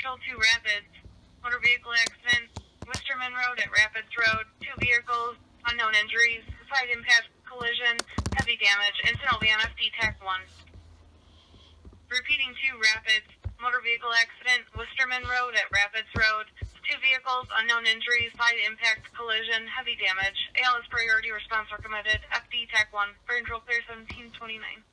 Control 2 Rapids. Motor vehicle accident, Wisterman Road at Rapids Road. 2 vehicles, unknown injuries, side impact collision, heavy damage. Incident will be on FD TAC 1. Repeating 2 Rapids. Motor vehicle accident, Wisterman Road at Rapids Road. 2 vehicles, unknown injuries, side impact collision, heavy damage. ALS priority response recommended. FD TAC 1. Fire control clear 1729.